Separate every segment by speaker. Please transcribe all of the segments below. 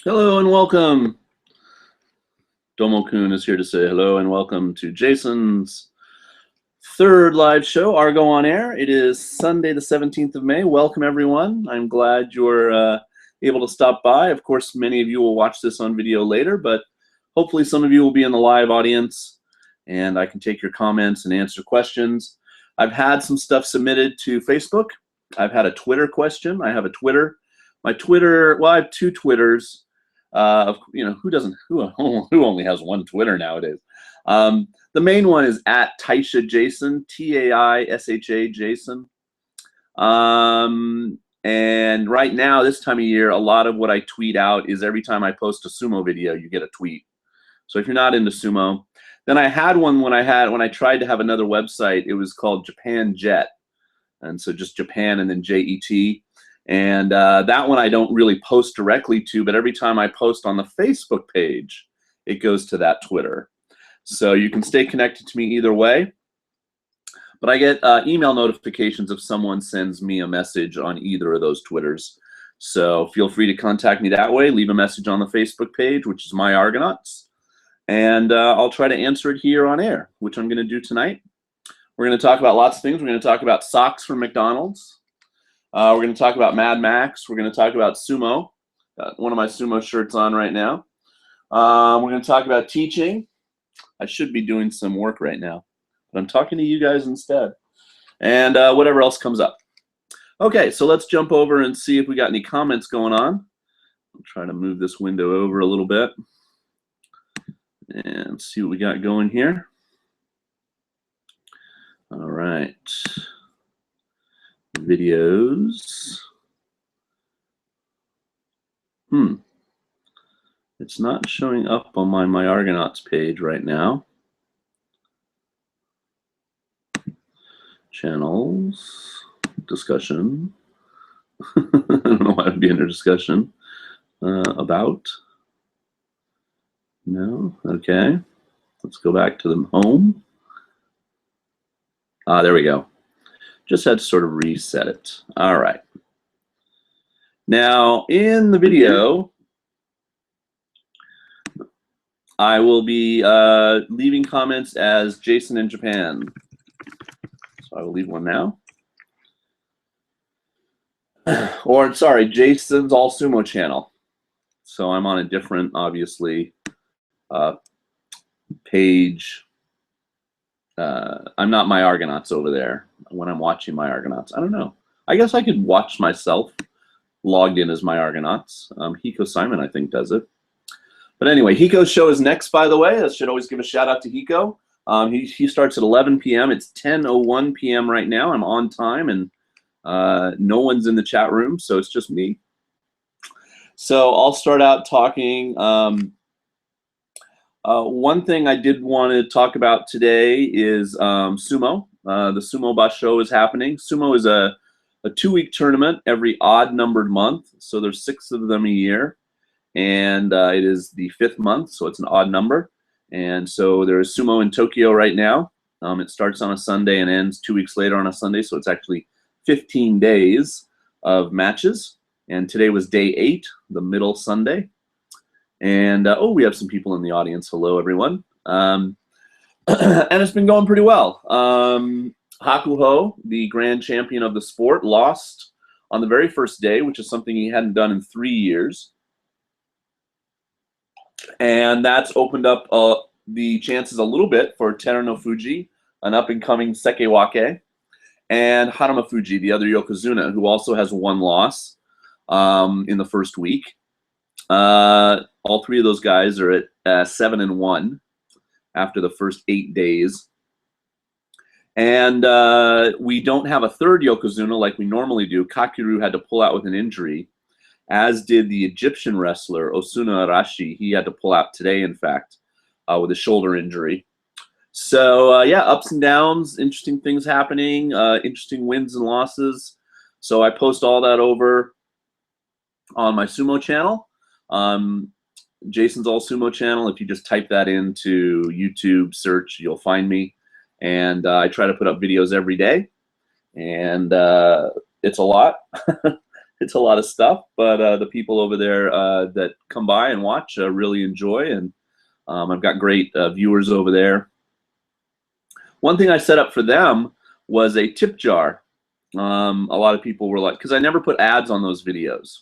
Speaker 1: Hello and welcome. Domo-kun is here to say hello and welcome to Jason's third live show, Argo on Air. It is Sunday the 17th of May. Welcome everyone. I'm glad you're able to stop by. Of course, many of you will watch this on video later, but hopefully some of you will be in the live audience and I can take your comments and answer questions. I've had some stuff submitted to Facebook. I've had a Twitter question. I have a Twitter. My Twitter, well, I have two Twitters. Who only has one Twitter nowadays? The main one is at Taisha Jason, Taisha Jason. And right now, this time of year, a lot of what I tweet out is every time I post a sumo video, you get a tweet. So if you're not into sumo, then I had one when I tried to have another website. It was called Japan Jet, and so just Japan and then JET. And that one I don't really post directly to, but every time I post on the Facebook page, it goes to that Twitter. So you can stay connected to me either way. But I get email notifications if someone sends me a message on either of those Twitters. So feel free to contact me that way. Leave a message on the Facebook page, which is Myargonauts. And I'll try to answer it here on air, which I'm going to do tonight. We're going to talk about lots of things. We're going to talk about socks from McDonald's. We're going to talk about Mad Max. We're going to talk about sumo. Got one of my sumo shirts on right now. We're going to talk about teaching. I should be doing some work right now, but I'm talking to you guys instead. And whatever else comes up. Okay, so let's jump over and see if we got any comments going on. I'll try to move this window over a little bit and see what we got going here. All right. Videos. It's not showing up on my Myargonauts page right now. Channels, discussion. I don't know why it would be under discussion. About. No, okay. Let's go back to the home. There we go. Just had to sort of reset it. All right. Now, in the video, I will be leaving comments as Jason in Japan. So I will leave one now. Or, sorry, Jason's All Sumo channel. So I'm on a different, obviously, page. I'm not Myargonauts over there when I'm watching Myargonauts. I don't know. I guess I could watch myself logged in as Myargonauts. Hiko Simon, I think, does it. But anyway, Hiko's show is next, by the way. I should always give a shout out to Hiko. He starts at 11 p.m. It's 10:01 p.m. right now. I'm on time, and no one's in the chat room, so it's just me. So I'll start out talking. One thing I did want to talk about today is sumo. The Sumo Basho is happening. Sumo is a 2-week tournament every odd-numbered month. So there's 6 of them a year. And it is the 5th month, so it's an odd number. And so there is sumo in Tokyo right now. It starts on a Sunday and ends 2 weeks later on a Sunday. So it's actually 15 days of matches. And today was day 8, the middle Sunday. And oh, we have some people in the audience. Hello, everyone. And it's been going pretty well. Hakuho, the grand champion of the sport, lost on the very first day, which is something he hadn't done in 3 years. And that's opened up the chances a little bit for Teruno Fuji, an up-and-coming Sekewake, and Haruma Fuji, the other Yokozuna, who also has 1 loss in the first week. All 3 of those guys are at 7-1 after the first 8 days. And we don't have a 3rd Yokozuna like we normally do. Kakiru had to pull out with an injury, as did the Egyptian wrestler Osuna Arashi. He had to pull out today, in fact, with a shoulder injury. So yeah, ups and downs, interesting things happening, interesting wins and losses. So I post all that over on my sumo channel. Jason's All Sumo channel. If you just type that into YouTube search, you'll find me. And I try to put up videos every day. And it's a lot. it's a lot of stuff, but the people over there that come by and watch really enjoy, and I've got great viewers over there. One thing I set up for them was a tip jar. A lot of people were like, because I never put ads on those videos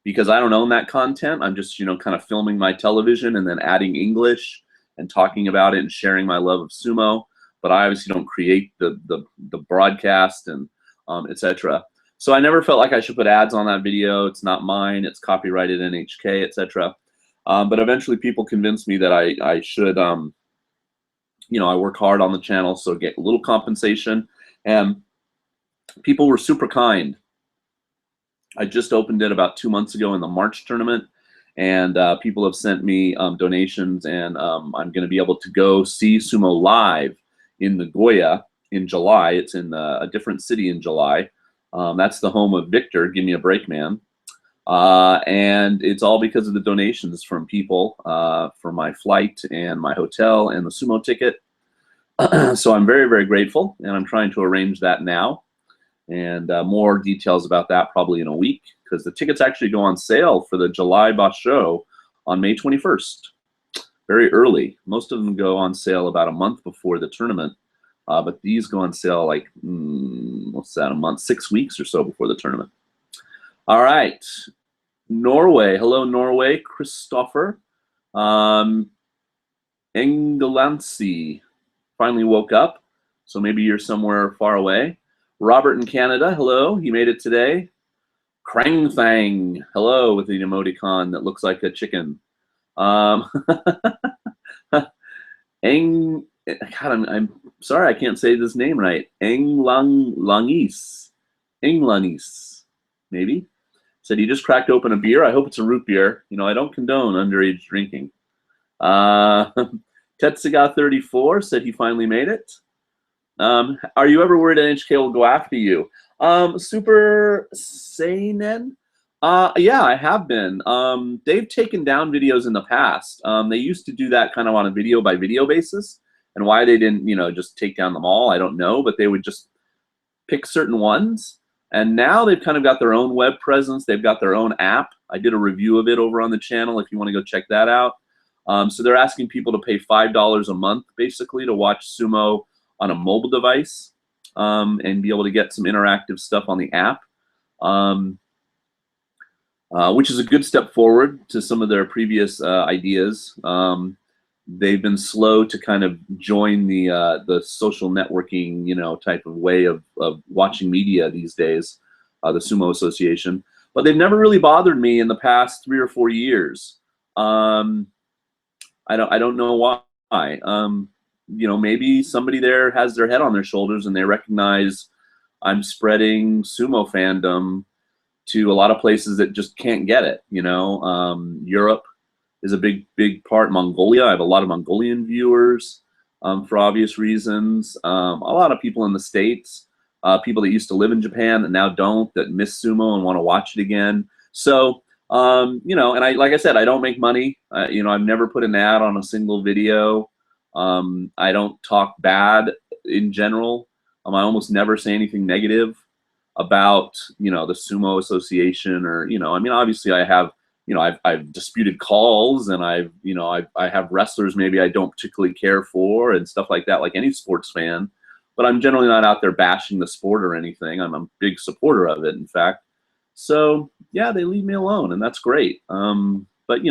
Speaker 1: because I don't own that content. I'm just, kind of filming my television and then adding English and talking about it and sharing my love of sumo. But I obviously don't create the broadcast and etc. So I never felt like I should put ads on that video. It's not mine. It's copyrighted NHK, etc. But eventually people convinced me that I should, I work hard on the channel, so get a little compensation. And people were super kind. I just opened it about 2 months ago in the March tournament, and people have sent me donations, and I'm going to be able to go see sumo live in Nagoya in July. It's in a different city in July. That's the home of Victor, Give Me a Break Man. And it's all because of the donations from people for my flight and my hotel and the sumo ticket. So I'm very, very grateful, and I'm trying to arrange that now. And more details about that probably in a week, because the tickets actually go on sale for the July Basho on May 21st, very early. Most of them go on sale about a month before the tournament, but these go on sale like, what's that, a month, 6 weeks or so before the tournament. All right, Norway. Hello, Norway. Christopher. Engelansi finally woke up, so maybe you're somewhere far away. Robert in Canada, hello, he made it today. Krang Thang, hello, with the emoticon that looks like a chicken. Eng, God, I'm sorry I can't say this name right. Englangis, maybe. Said he just cracked open a beer. I hope it's a root beer. I don't condone underage drinking. Tetsuga34 said he finally made it. Are you ever worried NHK will go after you? Super Seinen? Yeah, I have been. They've taken down videos in the past. They used to do that kind of on a video by video basis, and why they didn't, just take down them all, I don't know, but they would just pick certain ones. And now they've kind of got their own web presence. They've got their own app. I did a review of it over on the channel if you want to go check that out. So they're asking people to pay $5 a month basically to watch sumo on a mobile device and be able to get some interactive stuff on the app, which is a good step forward to some of their previous ideas. They've been slow to kind of join the social networking, type of way of watching media these days, the Sumo Association. But they've never really bothered me in the past 3 or 4 years. I don't know why. Maybe somebody there has their head on their shoulders and they recognize I'm spreading sumo fandom to a lot of places that just can't get it. Europe is a big part. Mongolia, I have a lot of Mongolian viewers for obvious reasons. A lot of people in the States, people that used to live in Japan that now don't, that miss sumo and want to watch it again. So, and like I said, I don't make money. I've never put an ad on a single video. I don't talk bad in general. I almost never say anything negative about, the Sumo Association, or, obviously I have, I've disputed calls, and I have wrestlers maybe I don't particularly care for and stuff like that, like any sports fan, but I'm generally not out there bashing the sport or anything. I'm a big supporter of it, in fact. So yeah, they leave me alone, and that's great. But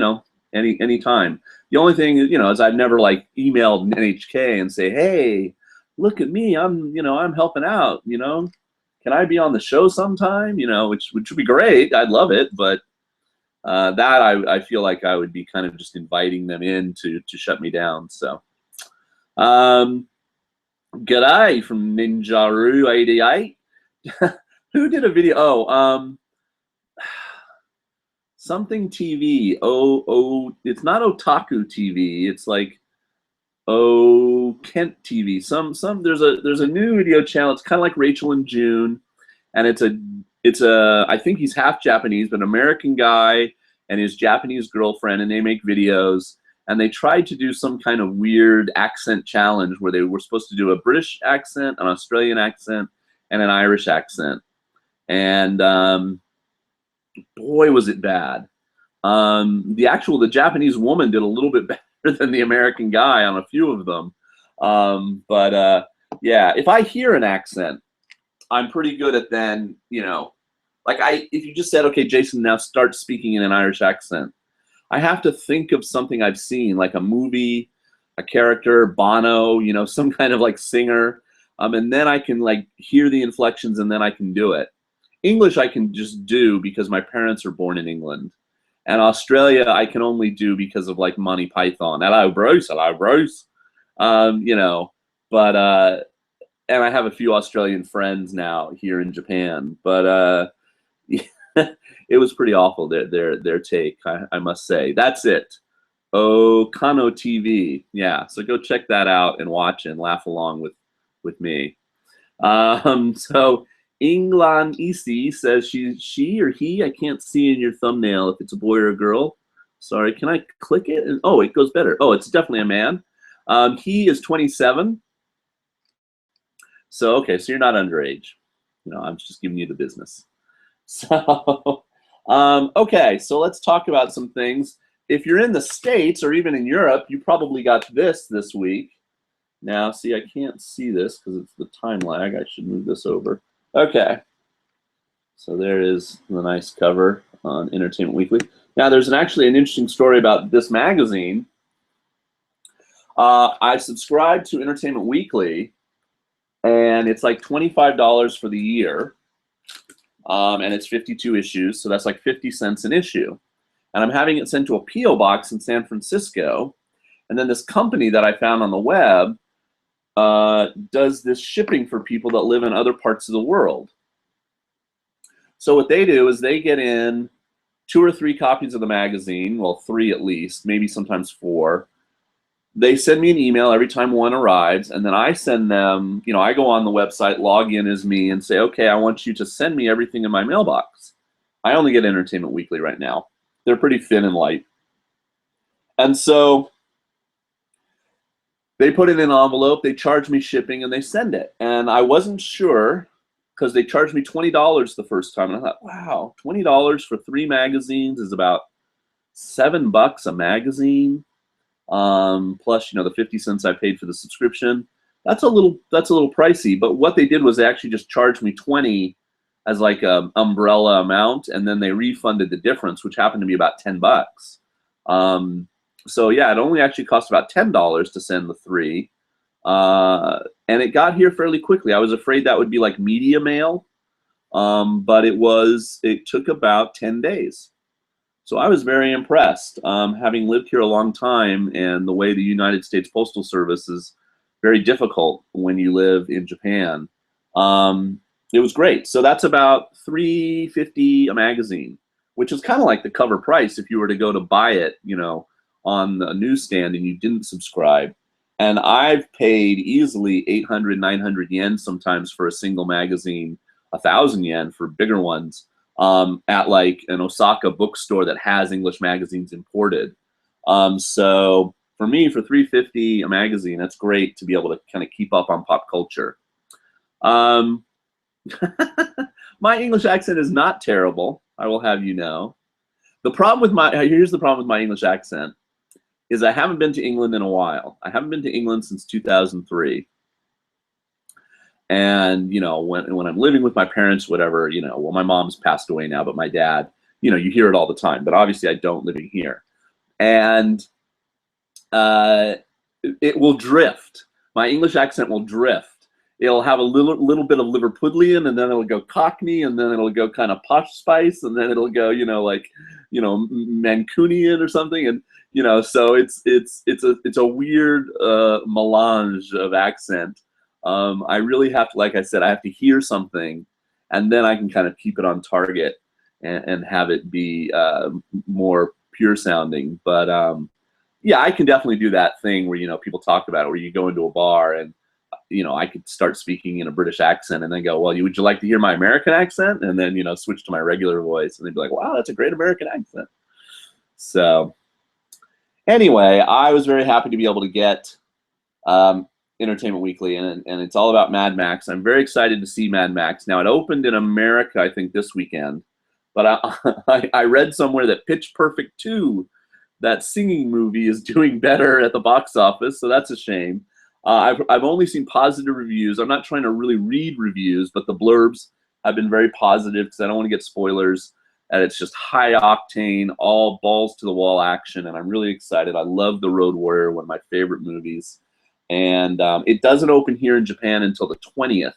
Speaker 1: any time. The only thing, is I've never like emailed NHK and say, hey, look at me, I'm helping out, can I be on the show sometime? Which would be great. I'd love it, but that I feel like I would be kind of just inviting them in to shut me down. So, g'day from Ninjaru88. Who did a video? Oh, something TV. It's not Otaku TV. It's like Kent TV. There's a new video channel. It's kind of like Rachel and June, and it's a I think he's half Japanese, but an American guy and his Japanese girlfriend, and they make videos. And they tried to do some kind of weird accent challenge where they were supposed to do a British accent, an Australian accent, and an Irish accent. And boy, was it bad. The Japanese woman did a little bit better than the American guy on a few of them. Yeah, if I hear an accent, I'm pretty good at then, like if you just said, okay, Jason, now start speaking in an Irish accent, I have to think of something I've seen, like a movie, a character, Bono, some kind of like singer, and then I can like hear the inflections and then I can do it. English I can just do because my parents are born in England. And Australia I can only do because of like Monty Python. Hello, Bruce. Hello, Bruce. But and I have a few Australian friends now here in Japan. But it was pretty awful, their take, I must say. That's it. Oh, Kano TV. Yeah, so go check that out and watch and laugh along with me. So England Isi says she or he, I can't see in your thumbnail if it's a boy or a girl. Sorry, can I click it? Oh, it goes better. Oh, it's definitely a man. He is 27. So, okay, so you're not underage. I'm just giving you the business. So, okay, so let's talk about some things. If you're in the States or even in Europe, you probably got this week. Now, see, I can't see this because it's the time lag. I should move this over. Okay. So there is the nice cover on Entertainment Weekly. Now, there's actually an interesting story about this magazine. I subscribed to Entertainment Weekly, and it's like $25 for the year. And it's 52 issues, so that's like 50 cents an issue. And I'm having it sent to a P.O. box in San Francisco. And then this company that I found on the web does this shipping for people that live in other parts of the world. So what they do is they get in 2 or 3 copies of the magazine, well, 3 at least, maybe sometimes 4. They send me an email every time one arrives, and then I send them, I go on the website, log in as me, and say, okay, I want you to send me everything in my mailbox. I only get Entertainment Weekly right now. They're pretty thin and light. And so they put it in an envelope, they charge me shipping, and they send it. And I wasn't sure, because they charged me $20 the first time. And I thought, wow, $20 for 3 magazines is about $7 a magazine. Plus, the 50 cents I paid for the subscription. That's a little pricey. But what they did was they actually just charged me $20 as like an umbrella amount, and then they refunded the difference, which happened to be about $10. So yeah, it only actually cost about $10 to send the 3, and it got here fairly quickly. I was afraid that would be like media mail, but it took about 10 days. So I was very impressed, having lived here a long time, and the way the United States Postal Service is very difficult when you live in Japan. It was great. So that's about $3.50 a magazine, which is kind of like the cover price if you were to go to buy it, on the newsstand and you didn't subscribe. And I've paid easily 800, 900 yen sometimes for a single magazine, 1,000 yen for bigger ones. At like an Osaka bookstore that has English magazines imported. So for me, for $3.50 a magazine, that's great to be able to kind of keep up on pop culture. My English accent is not terrible, I will have you know. Here's the problem with my English accent, is I haven't been to England in a while. I haven't been to England since 2003. And, when I'm living with my parents, whatever, well, my mom's passed away now, but my dad, you hear it all the time. But obviously I don't living here. And it will drift. My English accent will drift. It'll have a little bit of Liverpudlian, and then it'll go Cockney, and then it'll go kind of posh spice, and then it'll go, Mancunian or something. And, so it's a weird melange of accent. I really have to, like I said, I have to hear something, and then I can kind of keep it on target and have it be more pure sounding. But yeah, I can definitely do that thing where, people talk about it, where you go into a bar and, I could start speaking in a British accent and then go, well, would you like to hear my American accent? And then, switch to my regular voice, and they'd be like, wow, that's a great American accent. So anyway, I was very happy to be able to get Entertainment Weekly, and it's all about Mad Max. I'm very excited to see Mad Max. Now, it opened in America, I think, this weekend, But I read somewhere that Pitch Perfect 2, that singing movie, is doing better at the box office, so that's a shame. I've only seen positive reviews. I'm not trying to really read reviews, but the blurbs have been very positive because I don't want to get spoilers. And it's just high octane, all balls to the wall action, and I'm really excited. I love The Road Warrior, one of my favorite movies. And it doesn't open here in Japan until the 20th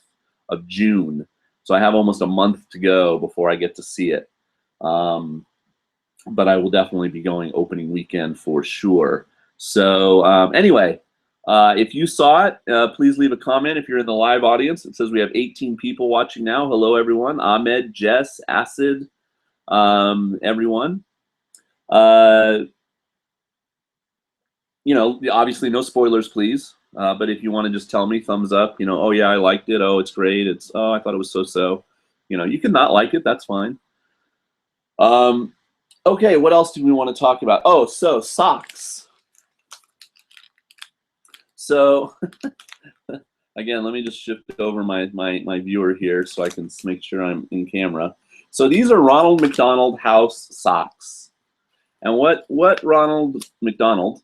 Speaker 1: of June. So I have almost a month to go before I get to see it. But I will definitely be going opening weekend for sure. So anyway, if you saw it, please leave a comment if you're in the live audience. It says we have 18 people watching now. Hello, everyone. Ahmed, Jess, Acid, everyone. You know, obviously no spoilers, please. But if you want to just tell me, thumbs up, you know, oh yeah, I liked it. Oh, it's great. It's, oh, I thought it was so-so. You know, you can not like it. That's fine. Okay, what else do we want to talk about? Oh, so socks. So again, let me just shift over my viewer here so I can make sure I'm in camera. So these are Ronald McDonald house socks. And what Ronald McDonald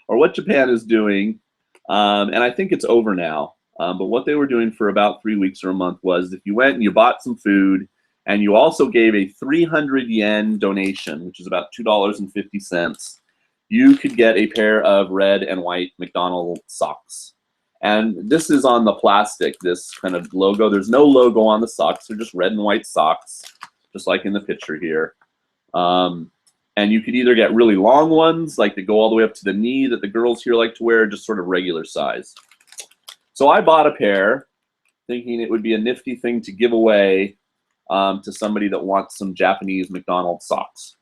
Speaker 1: or what Japan is doing, and I think it's over now, but what they were doing for about 3 weeks or a month was if you went and you bought some food and you also gave a 300 yen donation, which is about $2.50, you could get a pair of red and white McDonald socks. And this is on the plastic, this kind of logo. There's no logo on the socks. They're just red and white socks, just like in the picture here. And you could either get really long ones, like that go all the way up to the knee that the girls here like to wear, just sort of regular size. So I bought a pair thinking it would be a nifty thing to give away to somebody that wants some Japanese McDonald's socks.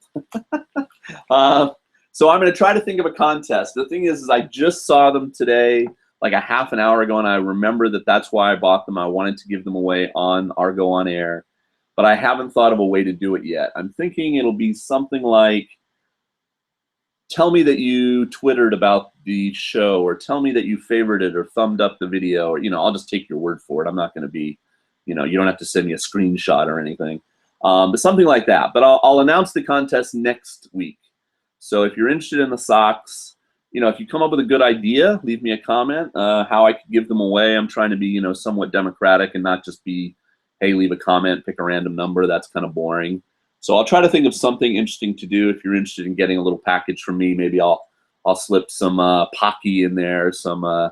Speaker 1: So I'm going to try to think of a contest. The thing is I just saw them today, like a half an hour ago, and I remember that that's why I bought them. I wanted to give them away on Argo on Air, but I haven't thought of a way to do it yet. I'm thinking it'll be something like, tell me that you Twittered about the show, or tell me that you favorited or thumbed up the video, or, you know, I'll just take your word for it. I'm not going to be, you know, you don't have to send me a screenshot or anything, but something like that. But I'll announce the contest next week. So if you're interested in the socks, you know, if you come up with a good idea, leave me a comment how I could give them away. I'm trying to be, you know, somewhat democratic and not just be, hey, leave a comment, pick a random number. That's kind of boring. So I'll try to think of something interesting to do. If you're interested in getting a little package from me, maybe I'll slip some Pocky in there, some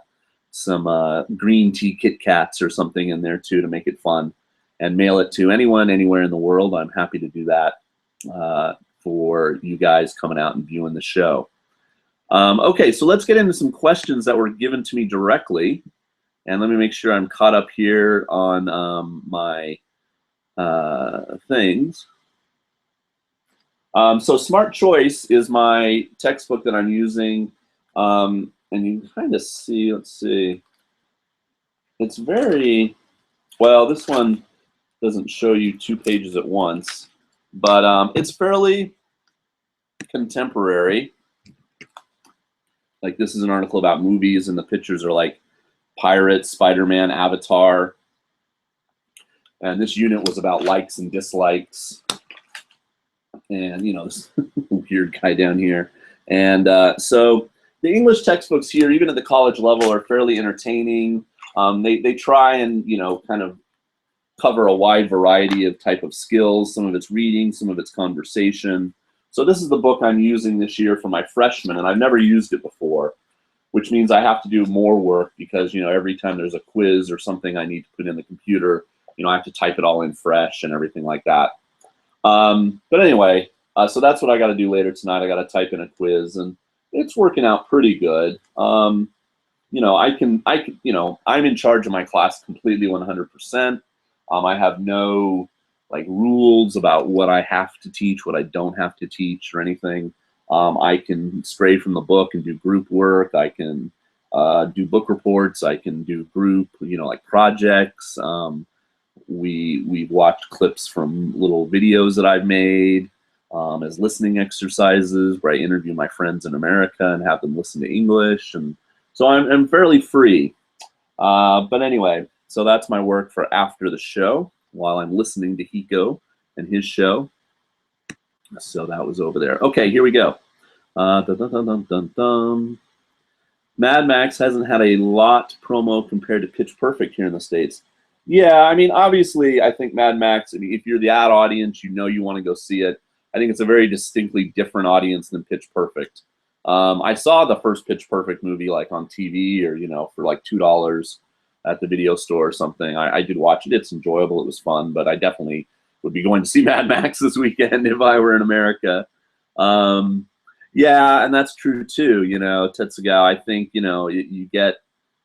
Speaker 1: green tea Kit Kats or something in there too to make it fun, and mail it to anyone anywhere in the world. I'm happy to do that for you guys coming out and viewing the show. Okay, so let's get into some questions that were given to me directly. And let me make sure I'm caught up here on my things. So Smart Choice is my textbook that I'm using. And you can kind of see, let's see. It's very, well, this one doesn't show you 2 pages at once, but it's fairly contemporary. Like, this is an article about movies, and the pictures are like Pirates, Spider-Man, Avatar. And this unit was about likes and dislikes. And, you know, this weird guy down here. And so the English textbooks here, even at the college level, are fairly entertaining. They try and, you know, kind of cover a wide variety of type of skills. Some of it's reading, some of it's conversation. So this is the book I'm using this year for my freshmen, and I've never used it before, which means I have to do more work because, you know, every time there's a quiz or something I need to put in the computer, you know, I have to type it all in fresh and everything like that. But anyway, so that's what I got to do later tonight. I got to type in a quiz, and it's working out pretty good. You know, you know, I'm in charge of my class completely 100%. I have no like rules about what I have to teach, what I don't have to teach or anything. I can stray from the book and do group work. I can do book reports. I can do group, you know, like projects. We've watched clips from little videos that I've made as listening exercises where I interview my friends in America and have them listen to English. And so I'm fairly free. But anyway, so that's my work for after the show while I'm listening to Hiko and his show. So that was over there. Okay, here we go. Dun, dun, dun, dun, dun, dun. Mad Max hasn't had a lot promo compared to Pitch Perfect here in the States. Yeah, I mean, obviously, I think Mad Max, I mean, if you're the ad audience, you know you want to go see it. I think it's a very distinctly different audience than Pitch Perfect. I saw the first Pitch Perfect movie like on TV or, you know, for like $2 at the video store or something. I did watch it. It's enjoyable. It was fun, but I definitely would be going to see Mad Max this weekend if I were in America. Yeah, and that's true too. You know, Tetsugawa, I think, you know, you get,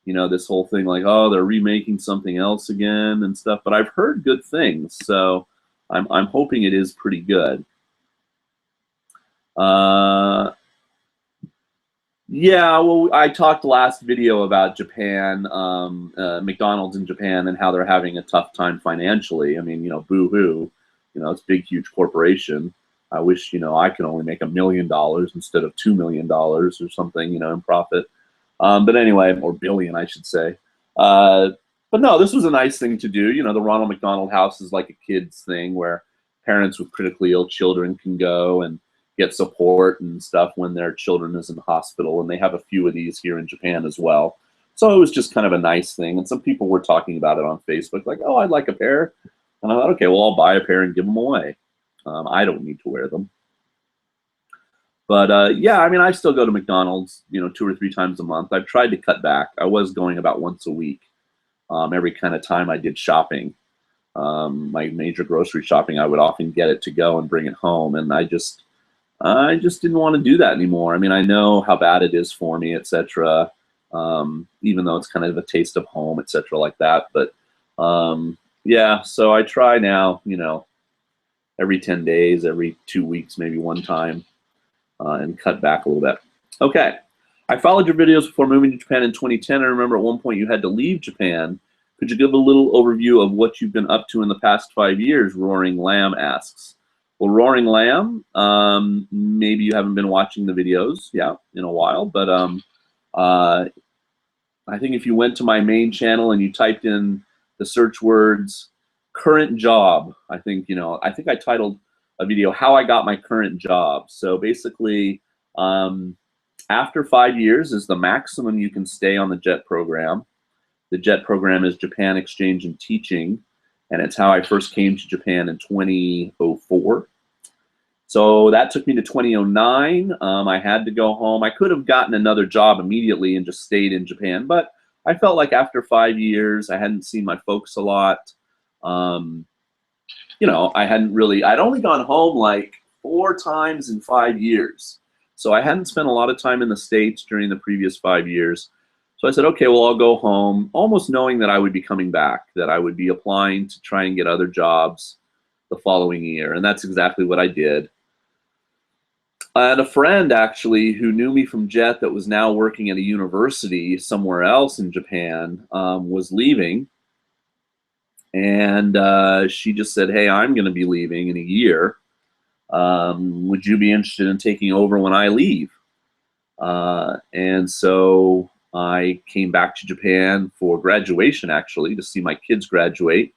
Speaker 1: you know, this whole thing like, oh, they're remaking something else again and stuff. But I've heard good things, so I'm hoping it is pretty good. Yeah, well, I talked last video about Japan, McDonald's in Japan, and how they're having a tough time financially. I mean, you know, boo-hoo. You know, it's a big, huge corporation. I wish, you know, I could only make $1 million instead of $2 million or something, you know, in profit. But anyway, or billion, I should say. But no, this was a nice thing to do. You know, the Ronald McDonald House is like a kids thing where parents with critically ill children can go and get support and stuff when their children is in the hospital. And they have a few of these here in Japan as well. So it was just kind of a nice thing. And some people were talking about it on Facebook, like, oh, I'd like a pair. And I thought, okay, well, I'll buy a pair and give them away. I don't need to wear them. But yeah, I mean, I still go to McDonald's, you know, 2 or 3 times a month. I've tried to cut back. I was going about once a week, every kind of time I did shopping. My major grocery shopping, I would often get it to go and bring it home. And I just didn't want to do that anymore. I mean, I know how bad it is for me, etc. Even though it's kind of a taste of home, etc. like that. But yeah, so I try now, you know, every 10 days, every 2 weeks, maybe one time, and cut back a little bit. Okay, I followed your videos before moving to Japan in 2010. I remember at one point you had to leave Japan. Could you give a little overview of what you've been up to in the past 5 years? Roaring Lamb asks. Well, Roaring Lamb, maybe you haven't been watching the videos, yeah, in a while, but I think if you went to my main channel and you typed in the search words current job, I think, you know, I think I titled a video how I got my current job. So basically, after 5 years is the maximum you can stay on the JET program. The JET program is Japan Exchange and Teaching, and it's how I first came to Japan in 2004. So that took me to 2009. I had to go home. I could have gotten another job immediately and just stayed in Japan, but I felt like after 5 years, I hadn't seen my folks a lot. You know, I'd only gone home like 4 times in 5 years. So I hadn't spent a lot of time in the States during the previous 5 years. So I said, okay, well, I'll go home, almost knowing that I would be coming back, that I would be applying to try and get other jobs the following year. And that's exactly what I did. I had a friend actually who knew me from JET that was now working at a university somewhere else in Japan, was leaving. And she just said, hey, I'm going to be leaving in a year. Would you be interested in taking over when I leave? And so I came back to Japan for graduation, actually, to see my kids graduate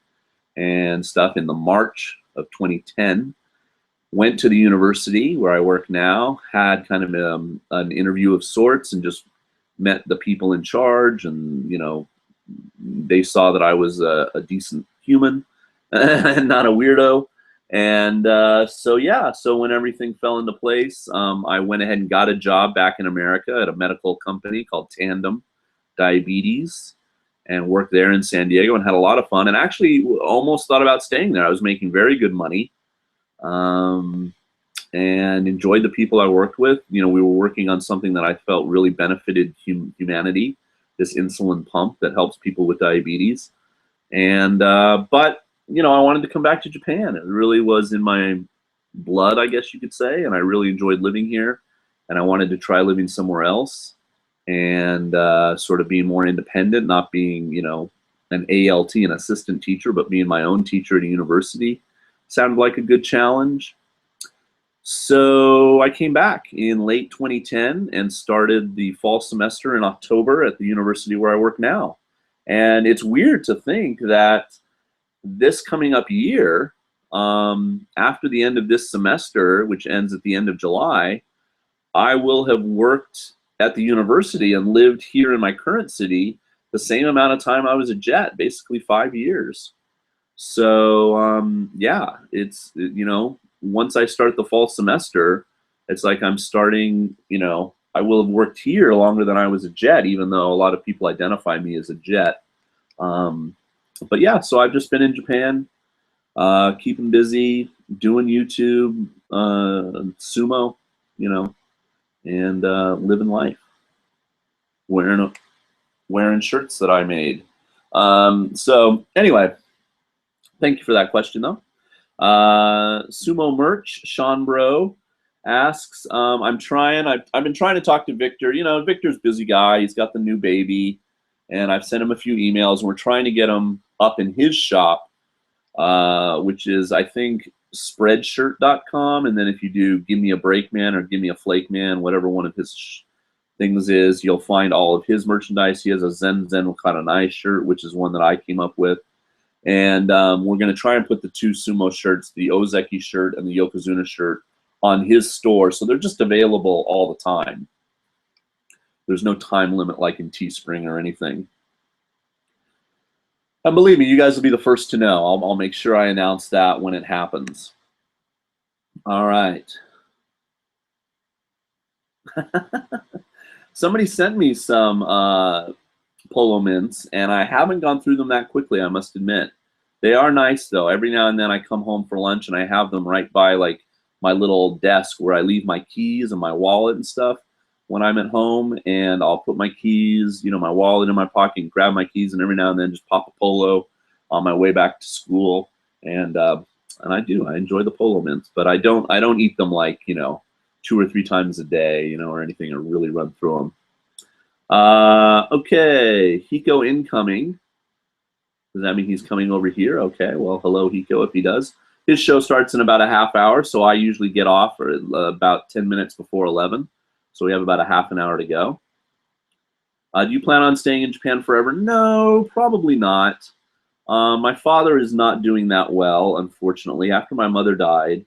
Speaker 1: and stuff in the March of 2010. Went to the university where I work now, had kind of an interview of sorts and just met the people in charge, and, you know, they saw that I was a decent human and not a weirdo. And so, yeah, so when everything fell into place, I went ahead and got a job back in America at a medical company called Tandem Diabetes, and worked there in San Diego and had a lot of fun, and actually almost thought about staying there. I was making very good money, and enjoyed the people I worked with. You know, we were working on something that I felt really benefited humanity, this insulin pump that helps people with diabetes. And but you know, I wanted to come back to Japan. It really was in my blood, I guess you could say, and I really enjoyed living here, and I wanted to try living somewhere else and sort of being more independent, not being, you know, an ALT, an assistant teacher, but being my own teacher at a university. Sounded like a good challenge. So I came back in late 2010 and started the fall semester in October at the university where I work now. And it's weird to think that this coming up year, after the end of this semester, which ends at the end of July, I will have worked at the university and lived here in my current city the same amount of time I was a Jet, basically 5 years. So yeah, it's, you know, once I start the fall semester, it's like I'm starting, you know, I will have worked here longer than I was a Jet, even though a lot of people identify me as a Jet. But yeah, so I've just been in Japan, keeping busy, doing YouTube, Sumo, you know, and living life, wearing shirts that I made. So anyway, thank you for that question, though. Sumo Merch, Sean Bro asks, I've been trying to talk to Victor. You know, Victor's a busy guy. He's got the new baby, and I've sent him a few emails. And we're trying to get him up in his shop, which is, I think, spreadshirt.com. And then if you do Give Me a Break Man or Give Me a Flake Man, whatever one of his things is, you'll find all of his merchandise. He has a Zen Karanai shirt, which is one that I came up with. And we're going to try and put the two Sumo shirts, the Ozeki shirt and the Yokozuna shirt, on his store. So they're just available all the time. There's no time limit like in Teespring or anything. And believe me, you guys will be the first to know. I'll make sure I announce that when it happens. All right. Somebody sent me some polo mints, and I haven't gone through them that quickly, I must admit. They are nice, though. Every now and then I come home for lunch, and I have them right by, like, my little desk where I leave my keys and my wallet and stuff when I'm at home, and I'll put my keys, you know, my wallet in my pocket and grab my keys, and every now and then just pop a polo on my way back to school, and I enjoy the polo mints, but I don't eat them, like, you know, 2 or 3 times a day, you know, or anything, or really run through them. Okay, Hiko incoming. Does that mean he's coming over here? Okay, well, hello, Hiko, if he does. His show starts in about a half hour, so I usually get off about 10 minutes before 11. So we have about a half an hour to go. Do you plan on staying in Japan forever? No, probably not. My father is not doing that well, unfortunately. After my mother died,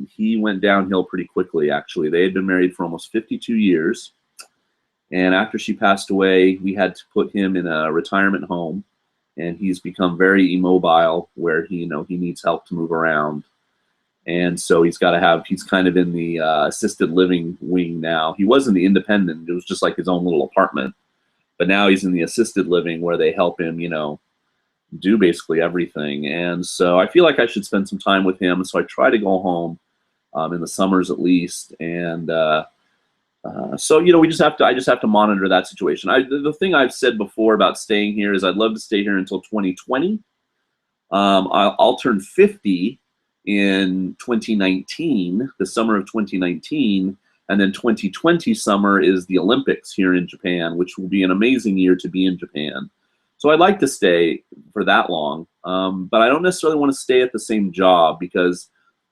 Speaker 1: he went downhill pretty quickly, actually. They had been married for almost 52 years. And after she passed away, we had to put him in a retirement home. And he's become very immobile, where he needs help to move around. And so he's kind of in the assisted living wing now. He was in the independent. It was just like his own little apartment. But now he's in the assisted living, where they help him, you know, do basically everything. And so I feel like I should spend some time with him. So I try to go home in the summers at least. And so, you know, I just have to monitor that situation. The thing I've said before about staying here is I'd love to stay here until 2020. I'll turn 50 in 2019, the summer of 2019, and then 2020 summer is the Olympics here in Japan, which will be an amazing year to be in Japan. So I'd like to stay for that long, but I don't necessarily want to stay at the same job, because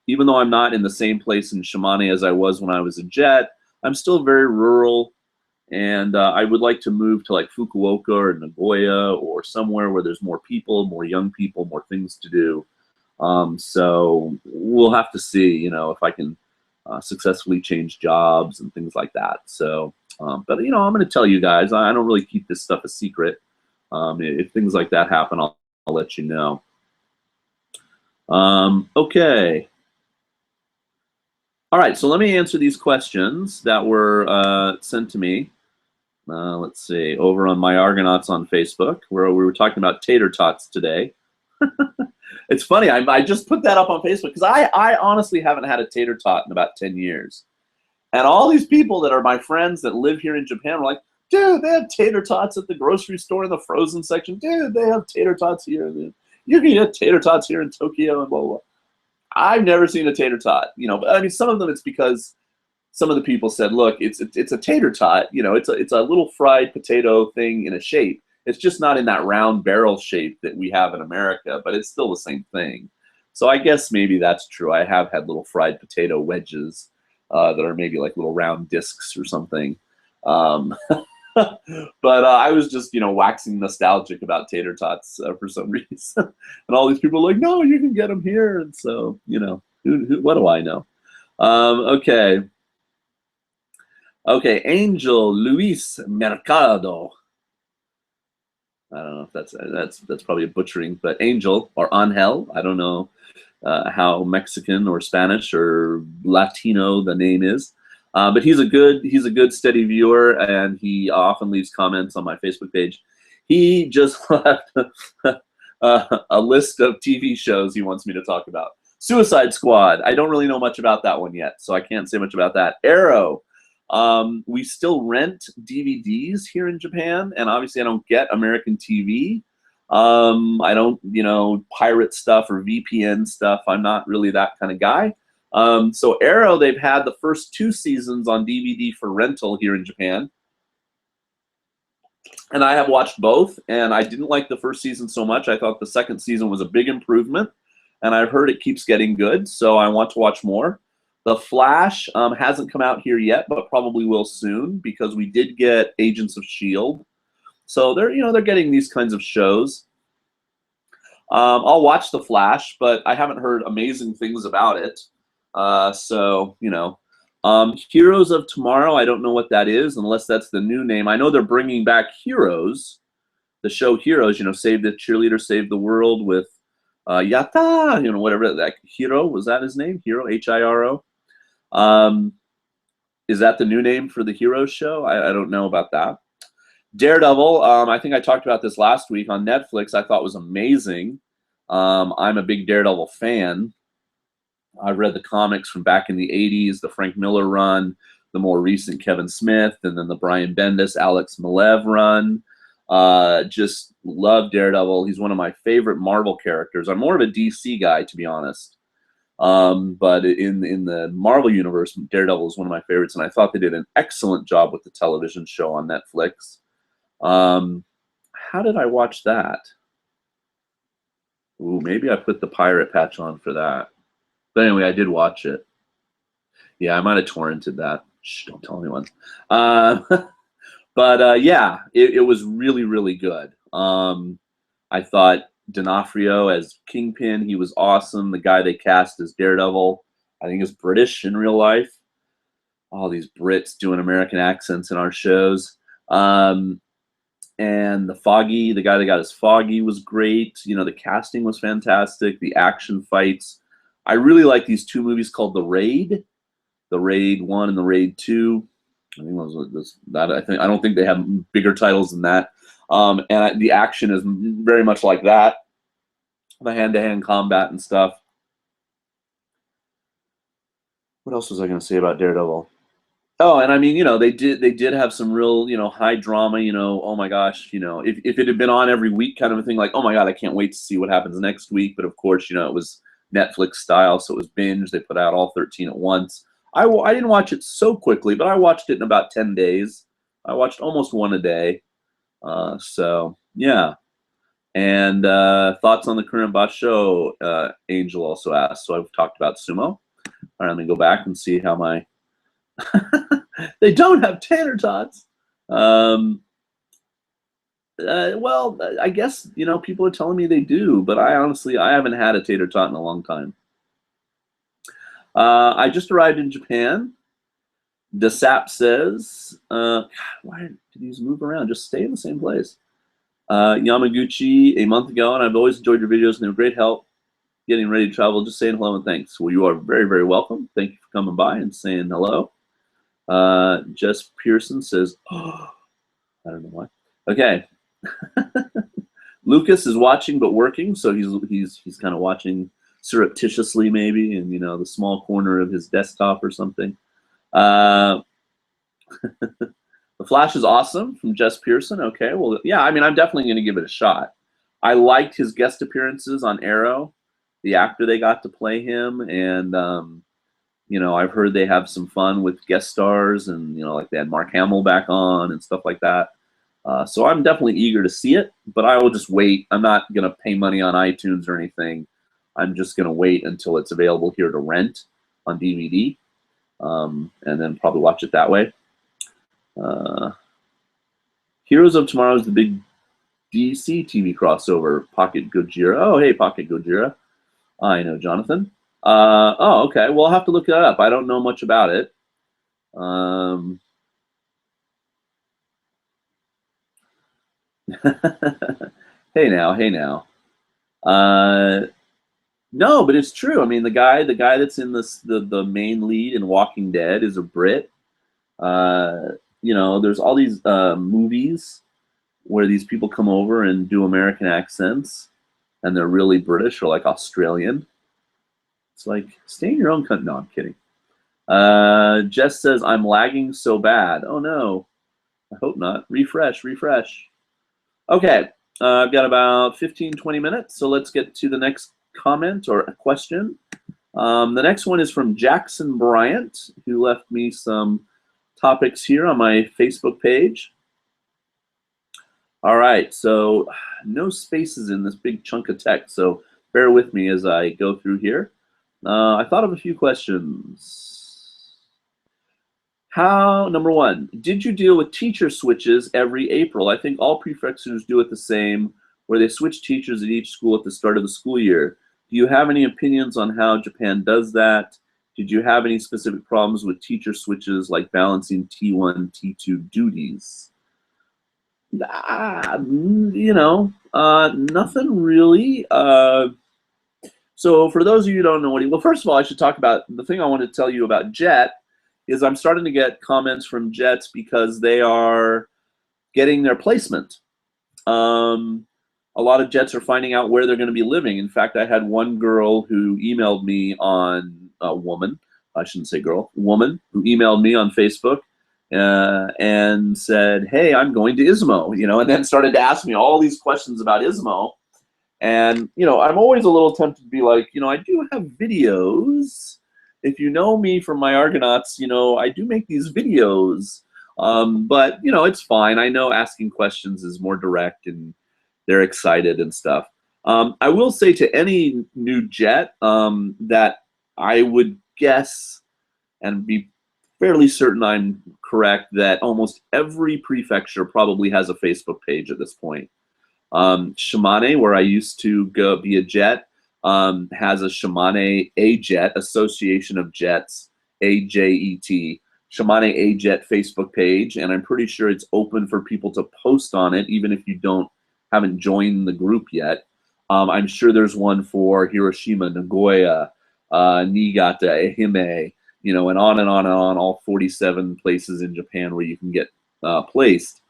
Speaker 1: even though I'm not in the same place in Shimane as I was when I was a Jet, I'm still very rural, and I would like to move to like Fukuoka or Nagoya or somewhere where there's more people, more young people, more things to do. So we'll have to see, you know, if I can successfully change jobs and things like that. So, but you know, I'm going to tell you guys, I don't really keep this stuff a secret. If things like that happen, I'll let you know. Okay. All right, so let me answer these questions that were sent to me. Let's see, over on Myargonauts on Facebook, where we were talking about tater tots today. It's funny, I just put that up on Facebook because I honestly haven't had a tater tot in about 10 years. And all these people that are my friends that live here in Japan were like, dude, they have tater tots at the grocery store in the frozen section. Dude, they have tater tots here. You can get tater tots here in Tokyo and blah, blah, blah. I've never seen a tater tot, you know. But I mean, some of them it's because some of the people said, look, it's a tater tot, you know, it's a little fried potato thing in a shape. It's just not in that round barrel shape that we have in America, but it's still the same thing. So I guess maybe that's true. I have had little fried potato wedges that are maybe like little round discs or something. But I was just, waxing nostalgic about tater tots for some reason. And all these people are like, no, you can get them here. And so, what do I know? Okay. Okay, Angel Luis Mercado. I don't know if that's probably a butchering, but Angel or Angel, I don't know how Mexican or Spanish or Latino the name is, but he's a good steady viewer, and he often leaves comments on my Facebook page. He just left a list of TV shows he wants me to talk about. Suicide Squad. I don't really know much about that one yet, so I can't say much about that. Arrow. We still rent DVDs here in Japan, and obviously I don't get American TV. I don't, pirate stuff or VPN stuff. I'm not really that kind of guy. So Arrow, they've had the first 2 seasons on DVD for rental here in Japan. And I have watched both, and I didn't like the first season so much. I thought the second season was a big improvement, and I've heard it keeps getting good, so I want to watch more. The Flash hasn't come out here yet, but probably will soon, because we did get Agents of S.H.I.E.L.D. So they're getting these kinds of shows. I'll watch The Flash, but I haven't heard amazing things about it. Heroes of Tomorrow, I don't know what that is, unless that's the new name. I know they're bringing back Heroes, the show Heroes, Save the Cheerleader, Save the World with Yatta, whatever that Hiro, was that his name? Hiro, Hiro. Is that the new name for the Heroes show? I don't know about that. Daredevil, I think I talked about this last week on Netflix. I thought was amazing. I'm a big Daredevil fan. I read the comics from back in the 80s, the Frank Miller run, the more recent Kevin Smith, and then the Brian Bendis, Alex Maleev run. Just love Daredevil. He's one of my favorite Marvel characters. I'm more of a DC guy, to be honest. But in the Marvel universe, Daredevil is one of my favorites, and I thought they did an excellent job with the television show on Netflix. How did I watch that? Ooh, maybe I put the pirate patch on for that. But anyway, I did watch it. Yeah, I might have torrented that. Shh, don't tell anyone. Yeah, it was really, really good. I thought D'Onofrio as Kingpin, he was awesome. The guy they cast as Daredevil, I think is British in real life. All these Brits doing American accents in our shows. And the Foggy, the guy that got his Foggy was great. The casting was fantastic. The action fights. I really like these 2 movies called The Raid 1 and The Raid 2. I think I don't think they have bigger titles than that. And the action is very much like that, the hand-to-hand combat and stuff. What else was I going to say about Daredevil? Oh, and I mean, they did have some real, high drama. Oh my gosh, if it had been on every week, kind of a thing, like, oh my God, I can't wait to see what happens next week. But of course, it was Netflix style, so it was binge. They put out all 13 at once. I didn't watch it so quickly, but I watched it in about 10 days. I watched almost one a day. So yeah. And thoughts on the current boss show? Angel also asked. So I've talked about Sumo. All right, let me go back and see how my they don't have tater tots. Well, I guess people are telling me they do, but I haven't had a tater tot in a long time. I just arrived in Japan. DeSap says, God, why do these move around? Just stay in the same place. Yamaguchi, a month ago, and I've always enjoyed your videos, and they were great help getting ready to travel. Just saying hello and thanks. Well, you are very, very welcome. Thank you for coming by and saying hello. Jess Pearson says, oh, I don't know why. Okay. Lucas is watching but working, so he's kind of watching surreptitiously, maybe, in the small corner of his desktop or something. The Flash is awesome from Jess Pearson. Okay, well, yeah, I mean, I'm definitely going to give it a shot. I liked his guest appearances on Arrow, the actor they got to play him, and I've heard they have some fun with guest stars, and like they had Mark Hamill back on and stuff like that. So I'm definitely eager to see it, but I will just wait. I'm not going to pay money on iTunes or anything. I'm just going to wait until it's available here to rent on DVD, and then probably watch it that way. Heroes of Tomorrow is the big DC TV crossover. Pocket Gojira. Oh, hey, Pocket Gojira. I know, Jonathan. Oh, okay. Well, I'll have to look that up. I don't know much about it. Hey now, hey now. No, but it's true. I mean, the guy that's in the main lead in Walking Dead is a Brit. You know, there's all these movies where these people come over and do American accents, and they're really British or like Australian. It's like, stay in your own country. No, I'm kidding. Jess says, I'm lagging so bad. Oh no, I hope not. Refresh, refresh. Okay, I've got about 15, 20 minutes, so let's get to the next comment or a question. The next one is from Jackson Bryant, who left me some topics here on my Facebook page. All right, so no spaces in this big chunk of text, so bear with me as I go through here. I thought of a few questions. Number one, did you deal with teacher switches every April? I think all prefectures do it the same, where they switch teachers at each school at the start of the school year. Do you have any opinions on how Japan does that? Did you have any specific problems with teacher switches, like balancing T1, T2 duties? You know, nothing really. So for those of you who don't know well, first of all, I should talk about the thing I wanted to tell you about JET is I'm starting to get comments from JETs because they are getting their placement. A lot of JETs are finding out where they're going to be living. In fact, I had one girl who emailed me on woman, I shouldn't say girl, woman, who emailed me on Facebook and said, hey, I'm going to Izmo, you know, and then started to ask me all these questions about Izmo. And, you know, I'm always a little tempted to be like, you know, I do have videos. If you know me from Myargonauts, you know, I do make these videos. But, you know, it's fine. I know asking questions is more direct and they're excited and stuff. I will say to any new JET that I would guess and be fairly certain I'm correct that almost every prefecture probably has a Facebook page at this point. Shimane, where I used to go be a JET, has a Shimane A-JET, Association of Jets, AJET, Shimane A-JET Facebook page, and I'm pretty sure it's open for people to post on it, even if you haven't joined the group yet. I'm sure there's one for Hiroshima, Nagoya, Niigata, Ehime, you know, and on and on and on, all 47 places in Japan where you can get placed.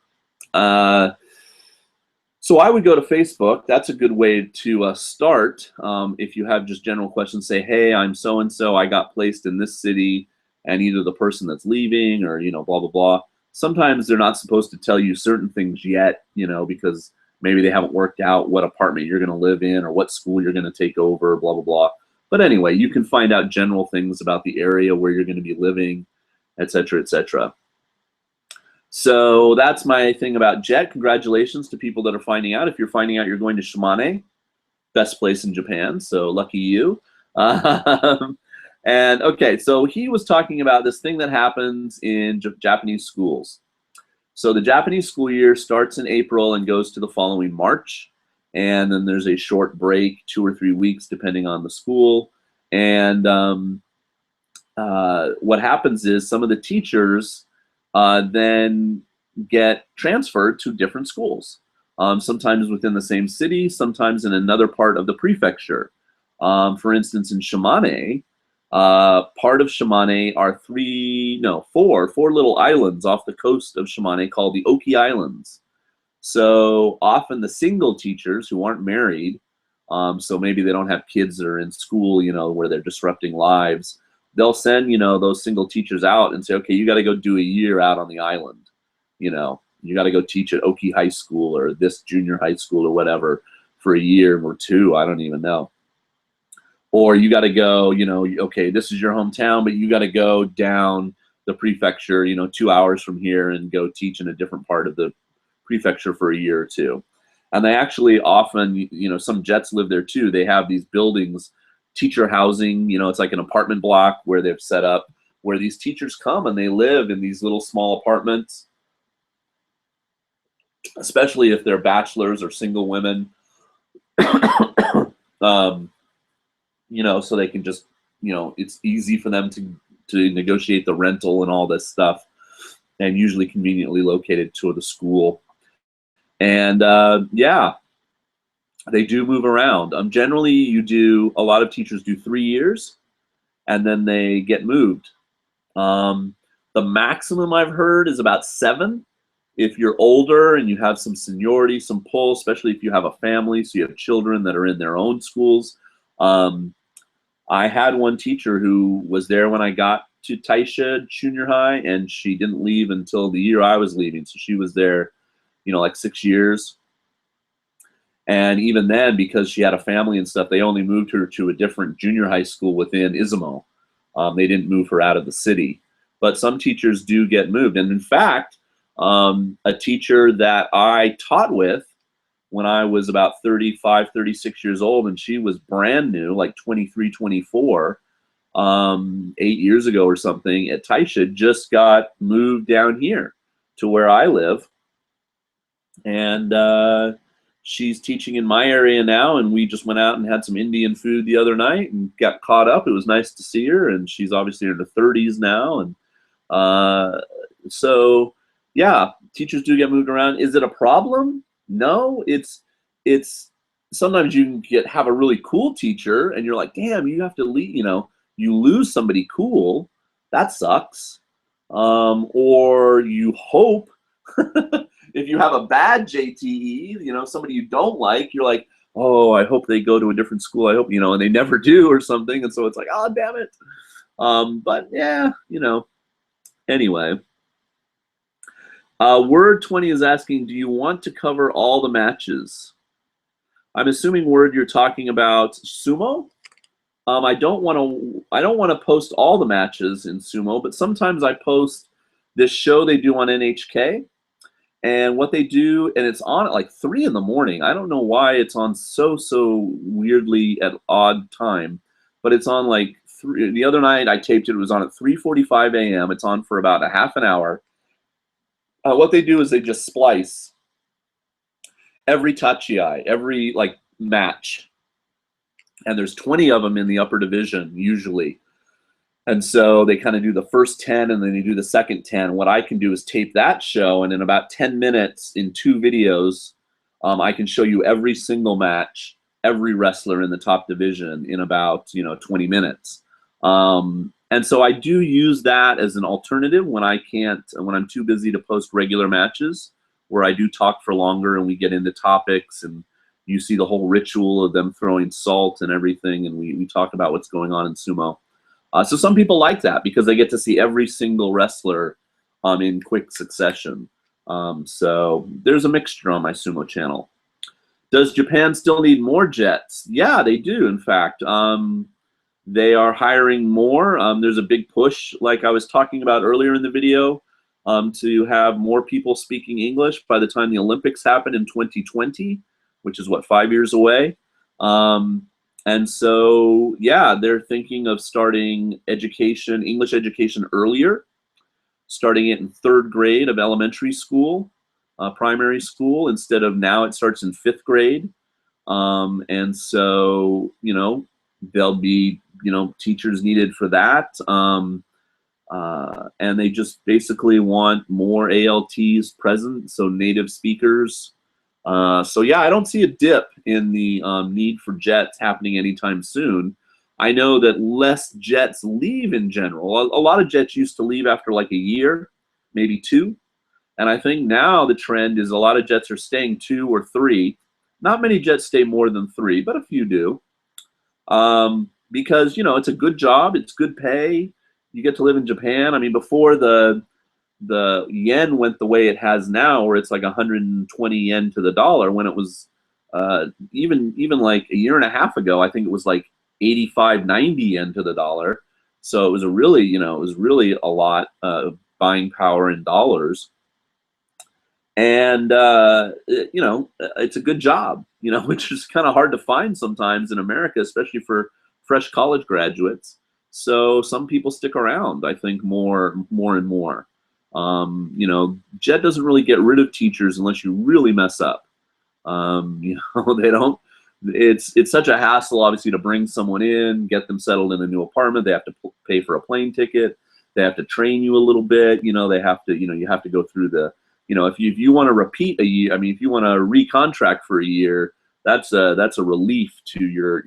Speaker 1: So I would go to Facebook. That's a good way to start. If you have just general questions, say, hey, I'm so-and-so, I got placed in this city, and either the person that's leaving or, you know, blah, blah, blah. Sometimes they're not supposed to tell you certain things yet, you know, because maybe they haven't worked out what apartment you're going to live in or what school you're going to take over, blah, blah, blah. But anyway, you can find out general things about the area where you're going to be living, et cetera, et cetera. So that's my thing about JET. Congratulations to people that are finding out. If you're finding out you're going to Shimane, best place in Japan, so lucky you. And okay, so he was talking about this thing that happens in Japanese schools. So the Japanese school year starts in April and goes to the following March. And then there's a short break, 2 or 3 weeks, depending on the school. And what happens is some of the teachers then get transferred to different schools, sometimes within the same city, sometimes in another part of the prefecture. For instance, in Shimane, part of Shimane are four little islands off the coast of Shimane called the Oki Islands. So often the single teachers who aren't married, so maybe they don't have kids that are in school, you know, where they're disrupting lives, they'll send, you know, those single teachers out and say, okay, you got to go do a year out on the island. You know, you got to go teach at Oki High School or this junior high school or whatever for a year or two. I don't even know. Or you got to go, you know, okay, this is your hometown, but you got to go down the prefecture, you know, 2 hours from here and go teach in a different part of the prefecture for a year or two. And they actually often, you know, some JETs live there too. They have these buildings, teacher housing, you know, it's like an apartment block where they've set up where these teachers come and they live in these little small apartments. especially if they're bachelors or single women. You know, so they can just, you know, it's easy for them to negotiate the rental and all this stuff, and usually conveniently located to the school. And yeah, they do move around. Generally, a lot of teachers do 3 years, and then they get moved. The maximum I've heard is about 7. If you're older and you have some seniority, some pull, especially if you have a family, so you have children that are in their own schools. I had one teacher who was there when I got to Taisha Junior High, and she didn't leave until the year I was leaving. So she was there, you know, like 6 years. And even then, because she had a family and stuff, they only moved her to a different junior high school within Izumo. They didn't move her out of the city. But some teachers do get moved. And in fact, a teacher that I taught with when I was about 35, 36 years old, and she was brand new, like 23, 24, 8 years ago or something, at Taisha, just got moved down here to where I live. And she's teaching in my area now, and we just went out and had some Indian food the other night and got caught up. It was nice to see her, and she's obviously in her 30s now. And so, yeah, teachers do get moved around. Is it a problem? No, it's sometimes you can have a really cool teacher and you're like, damn, you have to leave, you know, you lose somebody cool. That sucks. Or you hope if you have a bad JTE, you know, somebody you don't like, you're like, oh, I hope they go to a different school. I hope, you know, and they never do or something. And so it's like, oh, damn it. But yeah, you know, anyway. Word 20 is asking, do you want to cover all the matches? I'm assuming, Word, you're talking about Sumo. I don't want to post all the matches in Sumo, but sometimes I post this show they do on NHK, and what they do, and it's on at like 3 in the morning. I don't know why it's on so weirdly at odd time, but it's on like 3. The other night I taped it. It was on at 3:45 a.m. It's on for about a half an hour. What they do is they just splice every tachiai, every like match, and there's 20 of them in the upper division usually. And so they kind of do the first 10 and then they do the second 10. What I can do is tape that show, and in about 10 minutes in 2 videos, I can show you every single match, every wrestler in the top division in about 20 minutes. And so I do use that as an alternative when I'm too busy to post regular matches, where I do talk for longer and we get into topics and you see the whole ritual of them throwing salt and everything, and we talk about what's going on in Sumo. So some people like that because they get to see every single wrestler in quick succession. So there's a mixture on my Sumo channel. Does Japan still need more jets? Yeah, they do, in fact. They are hiring more. There's a big push, like I was talking about earlier in the video, to have more people speaking English by the time the Olympics happen in 2020, which is what, 5 years away. And so, yeah, they're thinking of starting English education earlier, starting it in 3rd grade of elementary school, primary school, instead of now it starts in 5th grade. And so, there'll be, teachers needed for that. And they just basically want more ALTs present, so native speakers. So yeah, I don't see a dip in the need for jets happening anytime soon. I know that less jets leave in general. A lot of jets used to leave after like a year, maybe 2. And I think now the trend is a lot of jets are staying 2 or 3. Not many jets stay more than 3, but a few do. Because, it's a good job. It's good pay. You get to live in Japan. I mean, before the yen went the way it has now, where it's like 120 yen to the dollar, when it was even like a year and a half ago, I think it was like 85, 90 yen to the dollar. So it was really a lot of buying power in dollars. And it's a good job, which is kind of hard to find sometimes in America, especially for fresh college graduates. So some people stick around, I think, more and more. You know, JET doesn't really get rid of teachers unless you really mess up. You know, they don't. It's such a hassle, obviously, to bring someone in, get them settled in a new apartment. They have to pay for a plane ticket. They have to train you a little bit. You know, they have to. You know, you have to go through the. You know, if you want to repeat a year, I mean, if you want to recontract for a year, that's a relief to your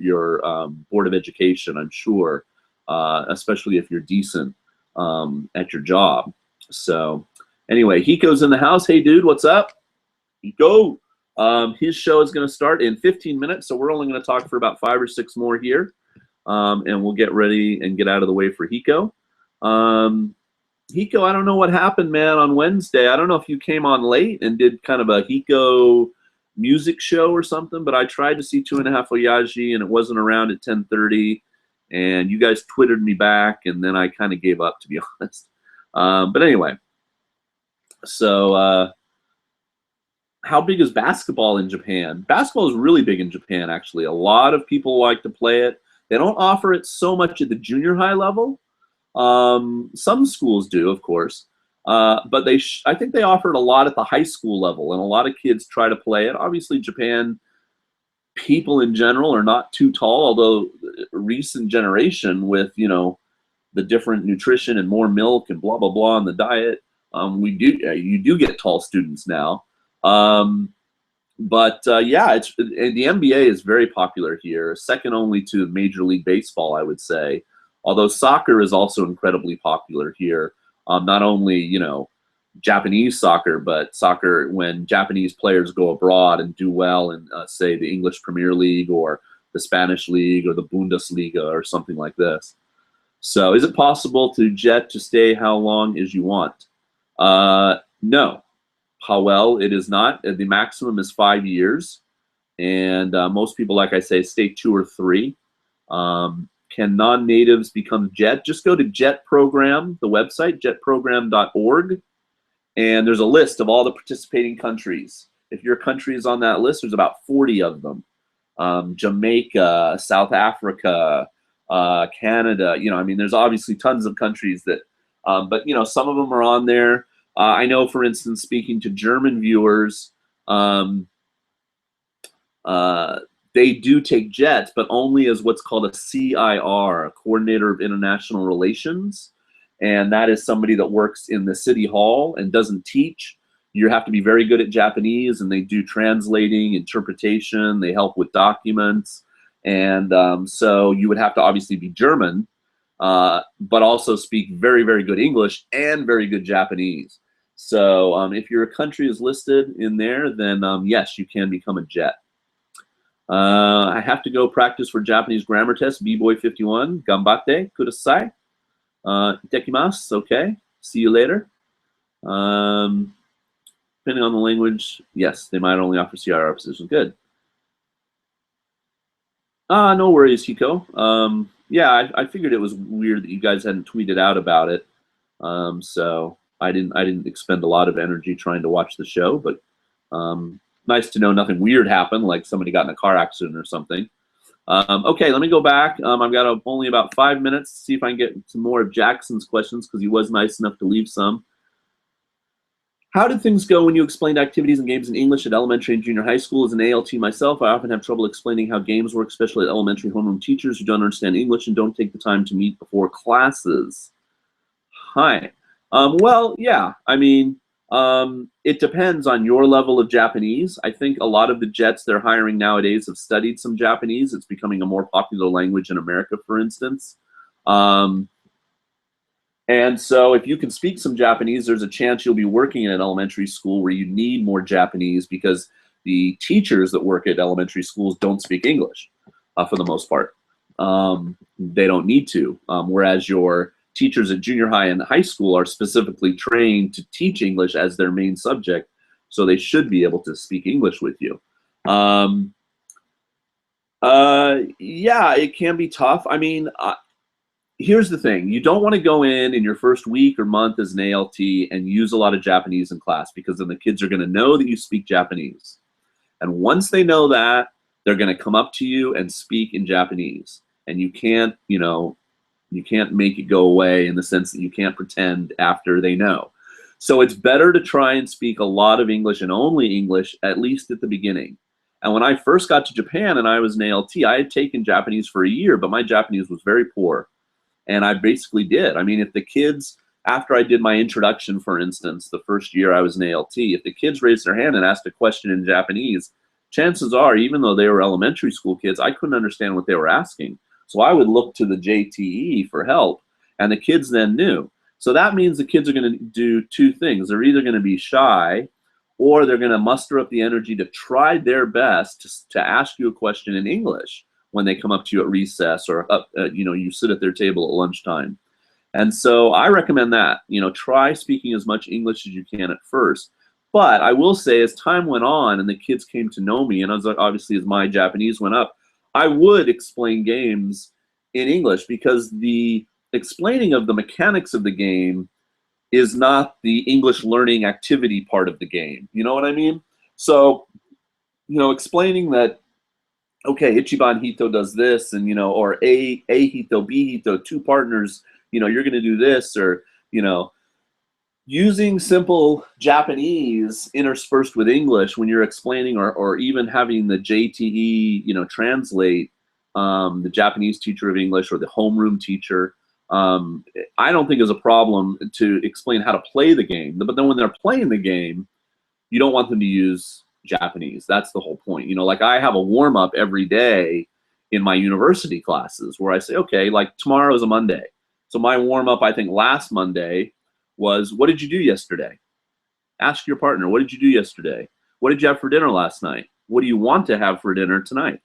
Speaker 1: Board of Education, I'm sure, especially if you're decent at your job. So anyway, Hiko's in the house. Hey, dude, what's up? Hiko. His show is going to start in 15 minutes, so we're only going to talk for about 5 or 6 more here, and we'll get ready and get out of the way for Hiko. Hiko, I don't know what happened, man, on Wednesday. I don't know if you came on late and did kind of a Hiko music show or something, but I tried to see 2.5 Oyaji, and it wasn't around at 10:30, and you guys Twittered me back, and then I kind of gave up, to be honest. But anyway, so how big is basketball in Japan? Basketball is really big in Japan, actually. A lot of people like to play it. They don't offer it so much at the junior high level. Some schools do, of course, but I think they offer it a lot at the high school level, and a lot of kids try to play it. Obviously, Japan people in general are not too tall, although recent generation with, you know, the different nutrition and more milk and blah blah blah in the diet, you do get tall students now. Yeah, the NBA is very popular here, second only to Major League Baseball, I would say. Although soccer is also incredibly popular here. Not only, you know, Japanese soccer, but soccer when Japanese players go abroad and do well in, say, the English Premier League or the Spanish League or the Bundesliga or something like this. So is it possible to jet to stay how long as you want? No. How well, it is not. The maximum is 5 years. And most people, like I say, stay 2 or 3. Can non-natives become JET? Just go to JET Program, the website, jetprogram.org, and there's a list of all the participating countries. If your country is on that list, there's about 40 of them. Jamaica, South Africa, Canada, you know, I mean, there's obviously tons of countries that, but, you know, some of them are on there. I know, for instance, speaking to German viewers, they do take JET, but only as what's called a CIR, a Coordinator of International Relations. And that is somebody that works in the city hall and doesn't teach. You have to be very good at Japanese, and they do translating, interpretation, they help with documents. And so you would have to obviously be German, but also speak very, very good English and very good Japanese. So if your country is listed in there, then yes, you can become a JET. I have to go practice for Japanese grammar test, B-Boy 51. Ganbatte kudasai. Itekimasu. Okay. See you later. Depending on the language, yes, they might only offer CRR positions. Good. No worries, Hiko. Yeah, I figured it was weird that you guys hadn't tweeted out about it. So I didn't expend a lot of energy trying to watch the show, but nice to know nothing weird happened, like somebody got in a car accident or something. Okay, let me go back. I've got only about 5 minutes to see if I can get some more of Jackson's questions, because he was nice enough to leave some. How did things go when you explained activities and games in English at elementary and junior high school? As an ALT myself, I often have trouble explaining how games work, especially at elementary homeroom teachers who don't understand English and don't take the time to meet before classes. Hi. Well, yeah, I mean, it depends on your level of Japanese. I think a lot of the JETs they're hiring nowadays have studied some Japanese. It's becoming a more popular language in America, for instance. And so if you can speak some Japanese, there's a chance you'll be working in an elementary school where you need more Japanese, because the teachers that work at elementary schools don't speak English for the most part. They don't need to, whereas your teachers at junior high and high school are specifically trained to teach English as their main subject, so they should be able to speak English with you. Yeah, it can be tough. I mean, here's the thing. You don't want to go in your first week or month as an ALT and use a lot of Japanese in class, because then the kids are going to know that you speak Japanese. And once they know that, they're going to come up to you and speak in Japanese. And you can't, you can't make it go away, in the sense that you can't pretend after they know. So it's better to try and speak a lot of English and only English, at least at the beginning. And when I first got to Japan and I was an ALT, I had taken Japanese for a year, but my Japanese was very poor. And I basically did. I mean, if the kids, after I did my introduction, for instance, the first year I was an ALT, if the kids raised their hand and asked a question in Japanese, chances are, even though they were elementary school kids, I couldn't understand what they were asking. So I would look to the JTE for help, and the kids then knew. So that means the kids are going to do two things. They're either going to be shy, or they're going to muster up the energy to try their best to ask you a question in English when they come up to you at recess, or up, you sit at their table at lunchtime. And so I recommend that, try speaking as much English as you can at first. But I will say, as time went on and the kids came to know me, and obviously as my Japanese went up, I would explain games in English, because the explaining of the mechanics of the game is not the English learning activity part of the game. You know what I mean? So, explaining that, okay, Ichiban Hito does this, and, or A Hito, B Hito, two partners, you're going to do this, or, using simple Japanese interspersed with English when you're explaining, or even having the JTE, translate the Japanese teacher of English or the homeroom teacher, I don't think is a problem to explain how to play the game. But then when they're playing the game, you don't want them to use Japanese. That's the whole point. Like I have a warm-up every day in my university classes where I say, okay, like tomorrow is a Monday. So my warm-up, I think last Monday, was, what did you do yesterday? Ask your partner, what did you do yesterday? What did you have for dinner last night? What do you want to have for dinner tonight?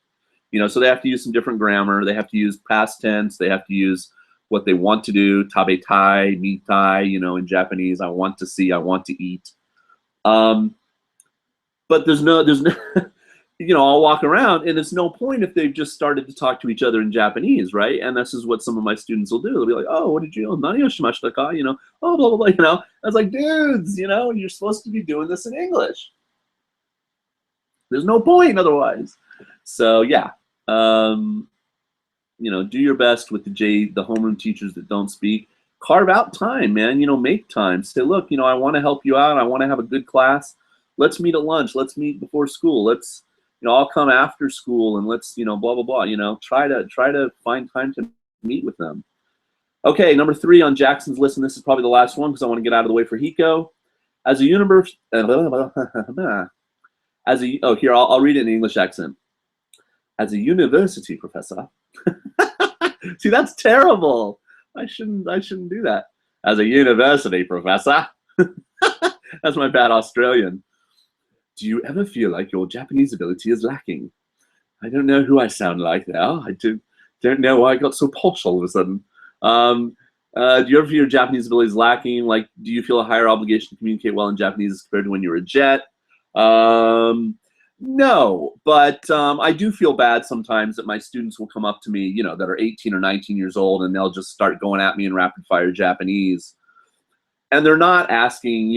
Speaker 1: So they have to use some different grammar. They have to use past tense. They have to use what they want to do, tabetai, mitai, in Japanese, I want to see, I want to eat. But there's no, I'll walk around and it's no point if they've just started to talk to each other in Japanese, right? And this is what some of my students will do. They'll be like, oh, what did you, nani o shimashita ka? Oh, blah, blah, blah, I was like, dudes, you're supposed to be doing this in English. There's no point otherwise. So yeah, do your best with the homeroom teachers that don't speak. Carve out time, man, make time. Say, look, I want to help you out. I want to have a good class. Let's meet at lunch. Let's meet before school. Let's, I'll come after school, and let's, blah, blah, blah, try to find time to meet with them. Okay, number 3 on Jackson's list, and this is probably the last one because I want to get out of the way for Hiko. As a university, here, I'll read it in English accent. As a university professor, see, that's terrible. I shouldn't do that. As a university professor, that's my bad Australian. Do you ever feel like your Japanese ability is lacking? I don't know who I sound like now. I don't know why I got so posh all of a sudden. Do you ever feel your Japanese ability is lacking? Like, do you feel a higher obligation to communicate well in Japanese as compared to when you were a jet? No, but I do feel bad sometimes that my students will come up to me, that are 18 or 19 years old, and they'll just start going at me in rapid fire Japanese. And they're not asking,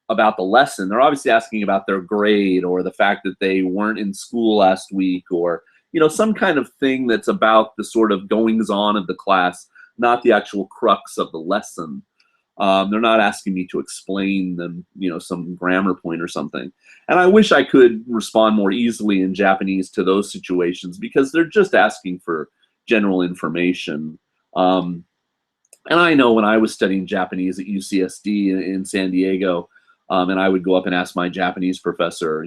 Speaker 1: about the lesson. They're obviously asking about their grade, or the fact that they weren't in school last week, or, some kind of thing that's about the sort of goings on of the class, not the actual crux of the lesson. They're not asking me to explain them, some grammar point or something. And I wish I could respond more easily in Japanese to those situations, because they're just asking for general information. And I know when I was studying Japanese at UCSD in San Diego, and I would go up and ask my Japanese professor,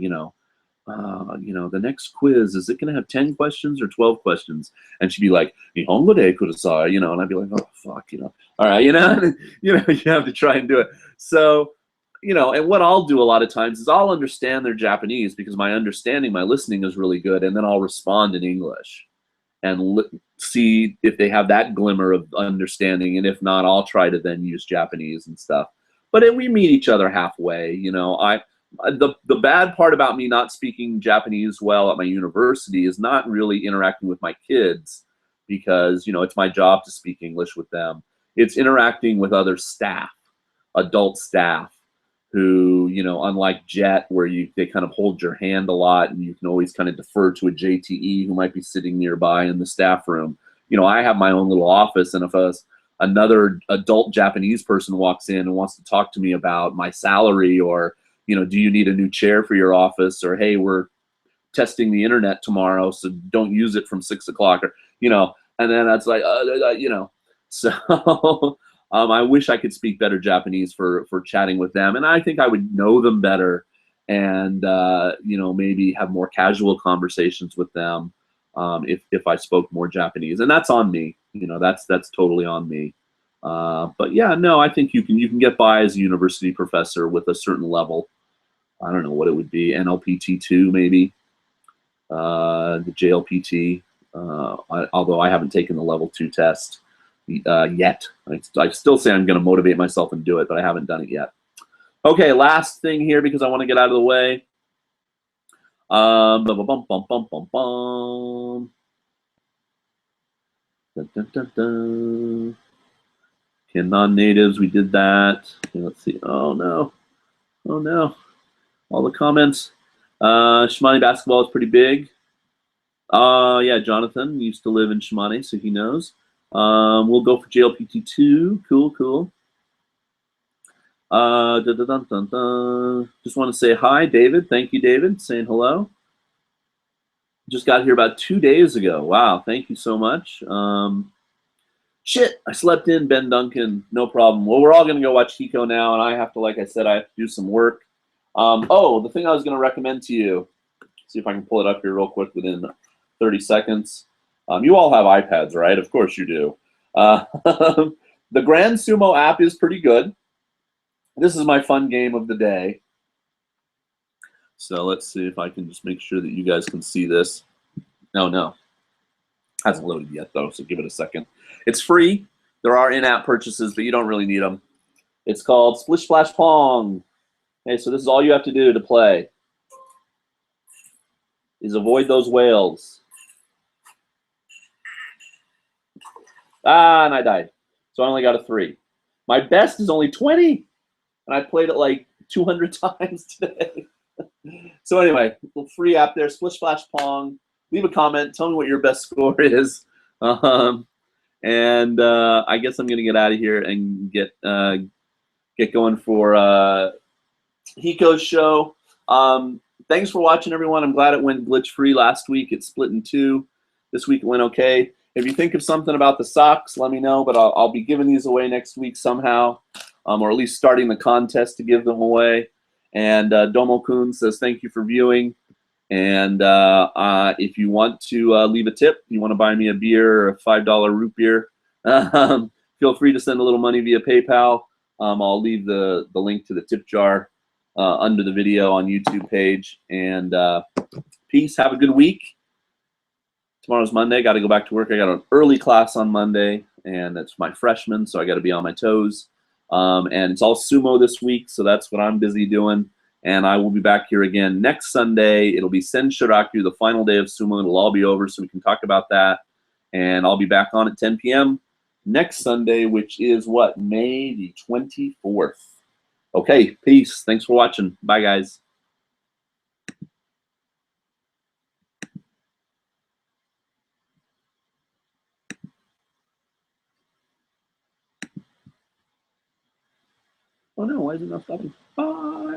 Speaker 1: the next quiz, is it going to have 10 questions or 12 questions? And she'd be like, Nihongo de kudasai, and I'd be like, oh, fuck, all right, you have to try and do it. So, and what I'll do a lot of times is I'll understand their Japanese, because my listening is really good, and then I'll respond in English and see if they have that glimmer of understanding, and if not, I'll try to then use Japanese and stuff. But we meet each other halfway, The bad part about me not speaking Japanese well at my university is not really interacting with my kids, because, it's my job to speak English with them. It's interacting with other staff, adult staff, who, unlike JET, where they kind of hold your hand a lot, and you can always kind of defer to a JTE who might be sitting nearby in the staff room. I have my own little office, and if another adult Japanese person walks in and wants to talk to me about my salary, or, you know, do you need a new chair for your office, or hey, we're testing the internet tomorrow, so don't use it from 6 o'clock, or, you know, and then that's like, you know, so I wish I could speak better Japanese for chatting with them, and I think I would know them better, and you know, maybe have more casual conversations with them if I spoke more Japanese, and that's on me. You know, that's totally on me. But yeah, no, I think you can get by as a university professor with a certain level. I don't know what it would be, NLPT2 maybe, the JLPT. Although I haven't taken the level 2 test yet. I still say I'm going to motivate myself and do it, but I haven't done it yet. Okay, last thing here because I want to get out of the way. Bum, bum, bum, bum, bum, bum, bum. Dun, dun, dun, dun. Okay, non-natives, we did that. Okay, let's see. Oh no. Oh no. All the comments. Shimane basketball is pretty big. Yeah, Jonathan used to live in Shimane, so he knows. We'll go for JLPT2. Cool, cool. Dun, dun, dun, dun, dun. Just want to say hi, David. Thank you, David, saying hello. Just got here about 2 days ago. Wow, thank you so much. Shit, I slept in, Ben Duncan. No problem. Well, we're all going to go watch Hiko now, and I have to, like I said, I have to do some work. Oh, the thing I was going to recommend to you, see if I can pull it up here real quick within 30 seconds. You all have iPads, right? Of course you do. The Grand Sumo app is pretty good. This is my fun game of the day. So let's see if I can just make sure that you guys can see this. No. Hasn't loaded yet, though, so give it a second. It's free. There are in-app purchases, but you don't really need them. It's called Splish Splash Pong. Okay, so this is all you have to do to play, is avoid those whales. And I died. So I only got a 3. My best is only 20, and I played it like 200 times today. So anyway, free app there, Splish Splash Pong. Leave a comment. Tell me what your best score is. And I guess I'm going to get out of here and get going for Hiko's show. Thanks for watching, everyone. I'm glad it went glitch-free last week. It split in 2. This week it went okay. If you think of something about the socks, let me know, but I'll be giving these away next week somehow, or at least starting the contest to give them away. And Domo-kun says thank you for viewing. And if you want to leave a tip, you want to buy me a beer or a $5 root beer, feel free to send a little money via PayPal. I'll leave the link to the tip jar under the video on YouTube page. And peace. Have a good week. Tomorrow's Monday. Got to go back to work. I got an early class on Monday, and it's my freshman, so I got to be on my toes. And it's all sumo this week, so that's what I'm busy doing. And I will be back here again next Sunday. It'll be Sen Shiraku, the final day of sumo. It'll all be over, so we can talk about that. And I'll be back on at 10 p.m. next Sunday, which is what, May the 24th. Okay, peace. Thanks for watching. Bye, guys. Oh no, why is it not stopping? Bye.